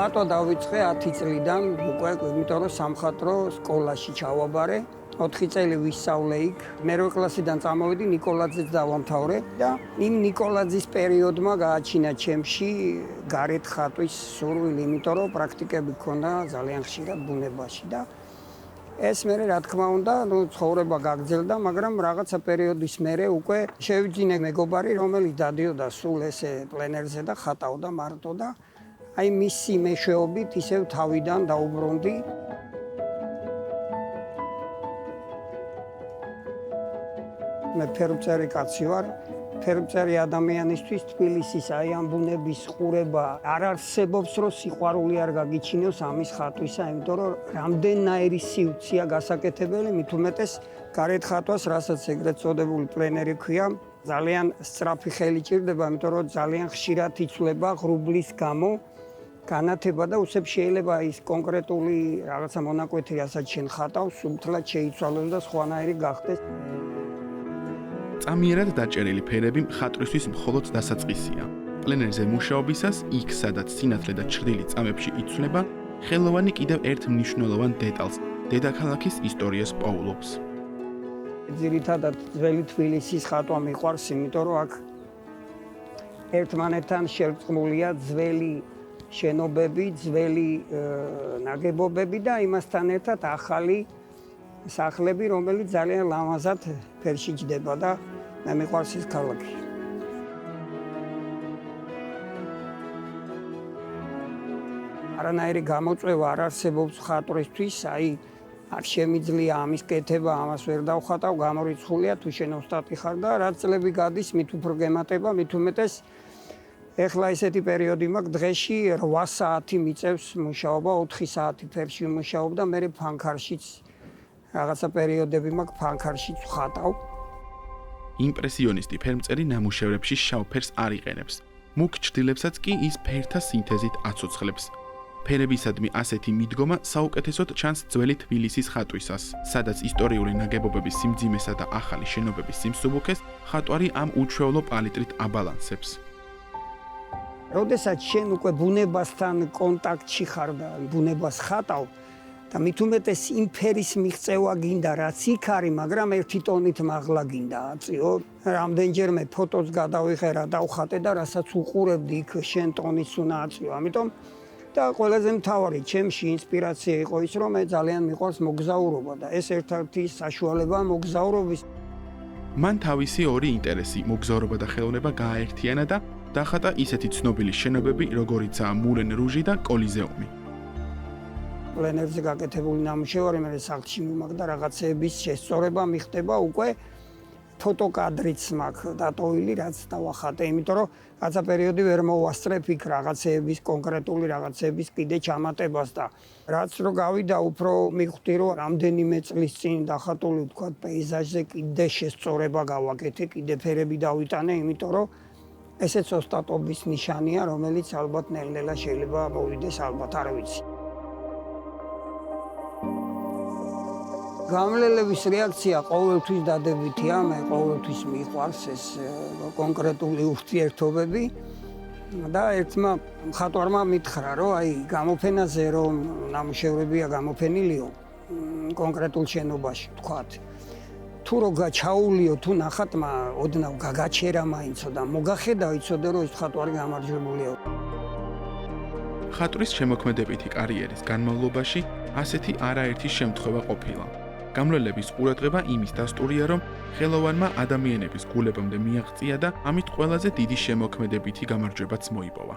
ხატვა დავიწყე 10 წლიდან, უკვე, იმიტომ რომ სამხატვრო სკოლაში ჩავაბარე. 4 წელი ვისწავლე იქ. მერვე კლასიდან წამოვიდი, ნიკოლაძეც დავამთავრე და იმ ნიკოლაძის პერიოდმა გააჩინა ჩემში გარეთ ხატვის სურვილი, იმიტომ რომ პრაქტიკები მქონდა ძალიან ხშირად ბუნებაში და ეს მე რა თქმა უნდა, ცხოვრება გაგრძელდა, მაგრამ რაღაცა პერიოდის მერე უკვე შევიძინე მეგობარი, რომელიც დადიოდა სულ ესე პლენერზე და ხატავდა მარტო და აი მისი მეშვეობით ისევ თავიდან დაუბრუნდი. მე ფერმწერი კაცი ვარ. ფერმწერი ადამიანისთვის თბილისის აი ამ ბუნების ყურება არ არსებობს, რომ სიყვარული არ გაგიჩინოს ამის ხატვისა, იმიტომ რომ რამდენნაირი სიუცია გასაკეთებელი, მით უმეტეს გარეთ ხატვას, რასაც ეგრეთ წოდებული პლენერი ქვია, ძალიან სწრაფი ხელი ჭირდება, იმიტომ რომ ძალიან ხშირად იცვლება ღრუბლის გამო განათება და უსებ შეიძლება ის კონკრეტული რაღაცა მონაკვეთი, რასაც შენ ხატავ, სულთლად შეიცვალოს და სხვანაირი გახდეს. წამიერად დაჭერილი ფერები ხატვრისთვის მხოლოდ დასაწყისია. პლენერზე მუშაობისას, იქ სადაც სინათლე და ჩრდილი წამებში იცვლება, ხელოვანი კიდევ ერთ მნიშვნელოვან დეტალს, დედაქალაქის ისტორიას პოულობს. ძირითადად ძველი თბილისის ხატვა მიყვარს, იმიტომ რომ აქ ერთმანეთთან შერწყმულია ძველი შენობები, ძველი ნაგებობები და იმასთან ერთად ახალი სახლები, რომელიც ძალიან ლამაზად ფერში ჯდება და მე მიყვარს ეს ქალაქი. არანაირი გამოწვევა არ არსებობს ხატვრისთვის, აი არ შემიძლია ამის კეთება, ამას ვერ დავხატავ, გამორიცხულია თუ შენ ოსტატი ხარ და რაც წლები გადის, მით უფრო გემატება, მით უმეტეს ეხლა ესეთი პერიოდი მაქვს, დღეში 8 საათი მიწევს მუშაობა, 4 საათი ფერში ვმუშაობ და მე ფანქარშიც რაღაცა პერიოდები მაქვს ფანქარშიც ვხატავ. იმპრესიონისტი ფერმწერი ნამუშევრებში შავ ფერს არ იყენებს. მუქ ჩრდილებსაც კი ის ფერთა სინთეზით აცოცხლებს. ფერებისადმი ასეთი მიდგომა საუკეთესოდ ჩანს ძველი თბილისის ხატვისას, სადაც ისტორიული ნაგებობების სიმძიმესა და ახალი შენობების სიმსუბუქეს ხატვარი ამ უჩვეულო პალიტრით აბალანსებს. როდესაც შენ უკვე ბუნებასთან კონტაქტში ხარ და ბუნებას ხატავ და მით უმეტეს იმ ფერის მიღწევა გინდა, რაც იქ არის, მაგრამ ერთი ტონით მაღლა გინდა აწიო. რამდენჯერმე ფოტოს გადავიღე რა დავხატე და რასაც უყურებდი იქ შენ ტონის უნდა აწიო. ამიტომ და ყველაზე მთავარი ჩემში ინსპირაცია იყო ის, რომ მე ძალიან მიყვარს მოგზაურობა და ეს ერთ-ერთი საშუალებაა მოგზაურობის. მან თავისი ორი ინტერესი, მოგზაურობა და ხელოვნება გააერთიანა და დახატა ისეთი ცნობილი შენობები, როგორიცაა მურენ რუჟი და კოლიზეუმი. პლენერზე გაკეთებული ნამუშევარი მე სახლში მიმაგ და რაღაცეების შესწორება მიხდება უკვე ფოტოკადრიც მაქვს დატოვილი, რაც დავახატე, იმიტომ რომ რაღაცა პერიოდი ვერ მოვასწრებ იქ რაღაცეების კონკრეტული რაღაცეების კიდე ჩამატებას და რაც რო გავიდა უფრო მივხვდი რომ რამდენიმე წლის წინ დახატული თქვა პეიზაჟზე კიდე შესწორება გავაკეთე, კიდე ფერები დავიტანე, იმიტომ რომ ესეც ოსტატობის ნიშანია, რომელიც ალბათ ნელ-ნელა შეიძლება მოვიდეს, ალბათ არ ვიცი. გამლელების რეაქცია ყოველთვის დადებითია, მე ყოველთვის მიყვარს ეს კონკრეტული ურთიერთობები და ერთმა მხატვარმა მითხრა, რომ აი გამოფენაზე რომ ნამუშევრებია გამოფენილიო კონკრეტულ შენობაში თქვათ. თუ რო გაჩაულიო, თუ ნახატმა ოდნავ გაგაჩერა მაინცო და მოგახედა იცოდე რომ ეს მხატვარი გამარჯვებულია. ხატვრის შემოქმედებითი კარიერის განმავლობაში ასეთი არაერთი შემთხვევა ყოფილა. გამლელების ყურადღება იმის დასტურია, რომ ხელოვანმა ადამიანების გულებამდე მიაღწია და ამით ყველაზე დიდი შემოქმედებითი გამარჯვებაც მოიპოვა.